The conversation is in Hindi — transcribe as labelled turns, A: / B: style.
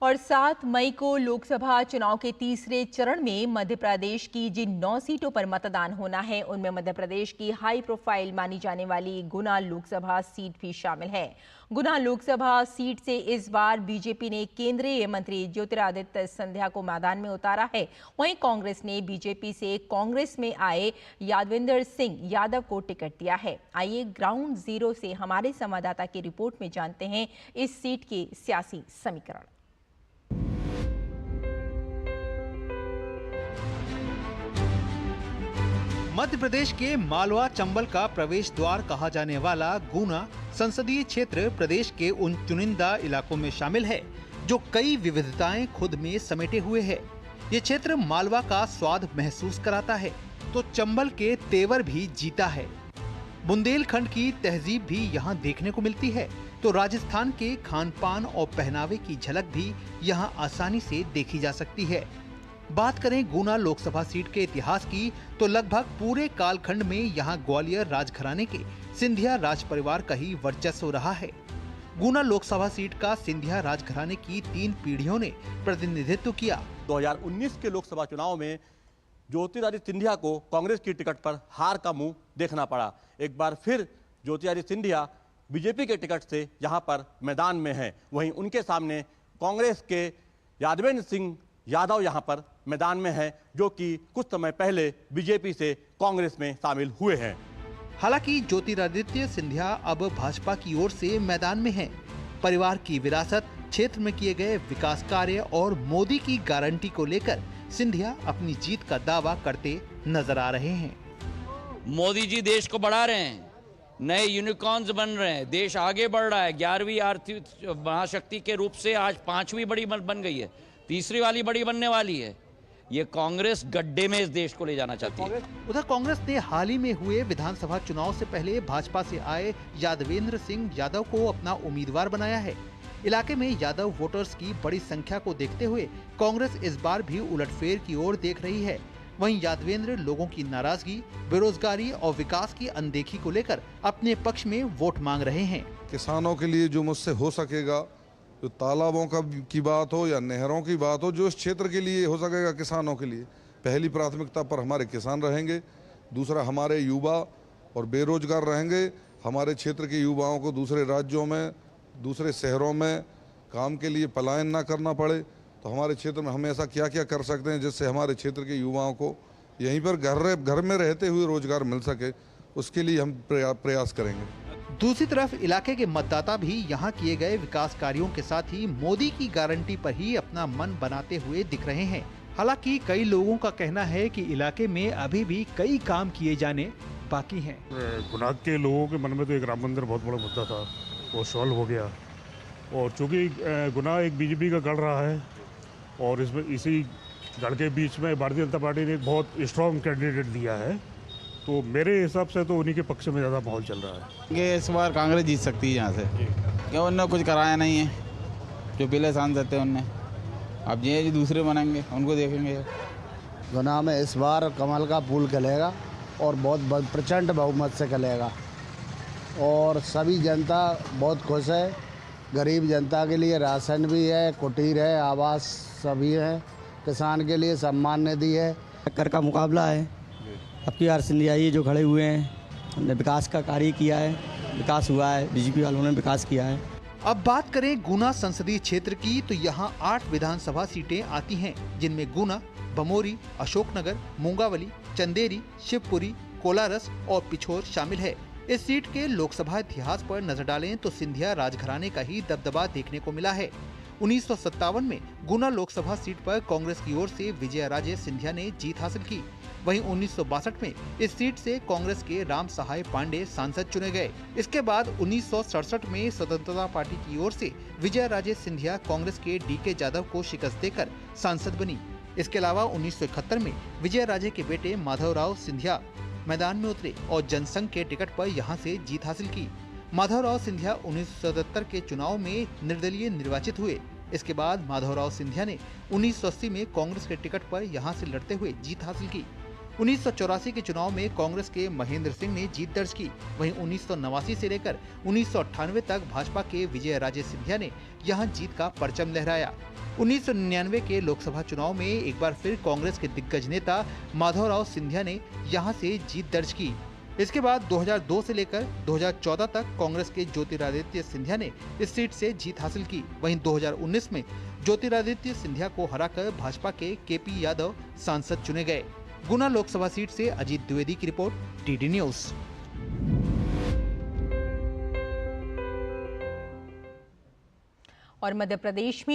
A: और 7 मई को लोकसभा चुनाव के तीसरे चरण में मध्य प्रदेश की जिन 9 सीटों पर मतदान होना है, उनमें मध्य प्रदेश की हाई प्रोफाइल मानी जाने वाली गुना लोकसभा सीट भी शामिल है। गुना लोकसभा सीट से इस बार बीजेपी ने केंद्रीय मंत्री ज्योतिरादित्य सिंधिया को मैदान में उतारा है। वहीं कांग्रेस ने बीजेपी से कांग्रेस में आए यादवेंद्र सिंह यादव को टिकट दिया है। आइए ग्राउंड जीरो से हमारे संवाददाता की रिपोर्ट में जानते हैं इस सीट के सियासी समीकरण।
B: मध्य प्रदेश के मालवा चंबल का प्रवेश द्वार कहा जाने वाला गुना संसदीय क्षेत्र प्रदेश के उन चुनिंदा इलाकों में शामिल है जो कई विविधताएं खुद में समेटे हुए है। ये क्षेत्र मालवा का स्वाद महसूस कराता है तो चंबल के तेवर भी जीता है। बुंदेलखंड की तहजीब भी यहाँ देखने को मिलती है तो राजस्थान के खान पान और पहनावे की झलक भी यहाँ आसानी से देखी जा सकती है। बात करें गुना लोकसभा सीट के इतिहास की तो लगभग पूरे कालखंड में यहाँ ग्वालियर राजघराने के सिंधिया राज परिवार का ही वर्चस्व रहा है। गुना लोकसभा सीट का सिंधिया राजघराने की 3 पीढ़ियों ने प्रतिनिधित्व किया।
C: 2019 के लोकसभा चुनाव में ज्योतिरादित्य सिंधिया को कांग्रेस की टिकट पर हार का मुंह देखना पड़ा। एक बार फिर ज्योतिरादित्य सिंधिया बीजेपी के टिकट से यहां पर मैदान में हैं। वहीं उनके सामने कांग्रेस के यादवेंद्र सिंह यादव यहां पर मैदान में हैं, जो कि कुछ समय पहले बीजेपी से कांग्रेस में शामिल हुए हैं।
B: हालांकि ज्योतिरादित्य सिंधिया अब भाजपा की ओर से मैदान में हैं। परिवार की विरासत, क्षेत्र में किए गए विकास कार्य और मोदी की गारंटी को लेकर सिंधिया अपनी जीत का दावा करते नजर आ रहे हैं।
D: मोदी जी देश को बढ़ा रहे हैं, नए यूनिकॉर्न्स बन रहे हैं, देश आगे बढ़ रहा है। 11वीं आर्थिक महाशक्ति के रूप से आज 5वीं बड़ी बन गई है, तीसरी वाली बड़ी बनने वाली है। ये कांग्रेस गड्ढे में इस देश को ले जाना चाहती है।
B: उधर कांग्रेस ने हाल ही में हुए विधानसभा चुनाव से पहले भाजपा से आए यादवेंद्र सिंह यादव को अपना उम्मीदवार बनाया है। इलाके में यादव वोटर्स की बड़ी संख्या को देखते हुए कांग्रेस इस बार भी उलटफेर की ओर देख रही है। वहीं यादवेंद्र लोगों की नाराजगी, बेरोजगारी और विकास की अनदेखी को लेकर अपने पक्ष में वोट मांग रहे हैं।
E: किसानों के लिए जो मुझसे हो सकेगा, जो तालाबों की बात हो या नहरों की बात हो, जो इस क्षेत्र के लिए हो सकेगा किसानों के लिए, पहली प्राथमिकता पर हमारे किसान रहेंगे। दूसरा, हमारे युवा और बेरोजगार रहेंगे। हमारे क्षेत्र के युवाओं को दूसरे राज्यों में, दूसरे शहरों में काम के लिए पलायन ना करना पड़े। तो हमारे क्षेत्र में हम ऐसा क्या क्या कर सकते हैं जिससे हमारे क्षेत्र के युवाओं को यहीं पर घर में रहते हुए रोजगार मिल सके, उसके लिए हम प्रयास करेंगे।
B: दूसरी तरफ इलाके के मतदाता भी यहाँ किए गए विकास कार्यों के साथ ही मोदी की गारंटी पर ही अपना मन बनाते हुए दिख रहे हैं। हालांकि कई लोगों का कहना है कि इलाके में अभी भी कई काम किए जाने बाकी हैं।
F: गुना के लोगों के मन में तो एक राम मंदिर बहुत बड़ा मुद्दा था, वो सॉल्व हो गया। और चूँकि गुना एक बीजेपी का गढ़ रहा है और इसमें इसी गढ़ के बीच में भारतीय जनता पार्टी ने एक बहुत स्ट्रॉन्ग कैंडिडेट दिया है, तो मेरे हिसाब से तो उन्हीं के पक्ष में ज़्यादा माहौल चल रहा है।
G: ये इस बार कांग्रेस जीत सकती है यहाँ से, क्यों उन्होंने कुछ कराया नहीं है। जो पहले सांसद थे उनने, अब ये जो दूसरे बनेंगे उनको देखेंगे।
H: गुना में इस बार कमल का फूल खिलेगा और बहुत प्रचंड बहुमत से खिलेगा और सभी जनता बहुत खुश है। गरीब जनता के लिए राशन भी है, कुटीर है, आवास सभी है, किसान के लिए सम्मान निधि है।
I: टक्कर का मुकाबला है। अब की आर सिंधिया ये जो खड़े हुए हैं, उन्होंने विकास का कार्य किया है, विकास हुआ है, बीजेपी वालों ने विकास किया है।
B: अब बात करें गुना संसदीय क्षेत्र की तो यहाँ 8 विधानसभा सीटें आती हैं, जिनमें गुना, बमोरी, अशोकनगर, मूंगावली, चंदेरी, शिवपुरी, कोलारस और पिछोर शामिल है। इस सीट के लोकसभा इतिहास पर नजर डालें तो सिंधिया राजघराने का ही दबदबा देखने को मिला है। 1957 में गुना लोकसभा सीट पर कांग्रेस की ओर से विजयराजे सिंधिया ने जीत हासिल की। वहीं 1962 में इस सीट से कांग्रेस के राम सहाय पांडे सांसद चुने गए। इसके बाद 1967 में स्वतंत्रता पार्टी की ओर से विजयराजे सिंधिया कांग्रेस के डीके यादव को शिकस्त देकर सांसद बनी। इसके अलावा 1971 में विजयराजे के बेटे माधवराव सिंधिया मैदान में उतरे और जनसंघ के टिकट पर यहां से जीत हासिल की। माधवराव सिंधिया 1977 के चुनाव में निर्दलीय निर्वाचित हुए। इसके बाद माधवराव सिंधिया ने 1980 में कांग्रेस के टिकट पर यहां से लड़ते हुए जीत हासिल की। 1984 के चुनाव में कांग्रेस के महेंद्र सिंह ने जीत दर्ज की। वहीं 1989 से लेकर 1998 तक भाजपा के विजय राजे सिंधिया ने यहां जीत का परचम लहराया। 1999 के लोकसभा चुनाव में एक बार फिर कांग्रेस के दिग्गज नेता माधवराव सिंधिया ने यहां से जीत दर्ज की। इसके बाद 2002 से लेकर 2014 तक कांग्रेस के ज्योतिरादित्य सिंधिया ने इस सीट से जीत हासिल की। वहीं 2019 में ज्योतिरादित्य सिंधिया को हराकर भाजपा के केपी यादव सांसद चुने गए। गुना लोकसभा सीट से अजीत द्विवेदी की रिपोर्ट, टीडी न्यूज।
A: और मध्य प्रदेश में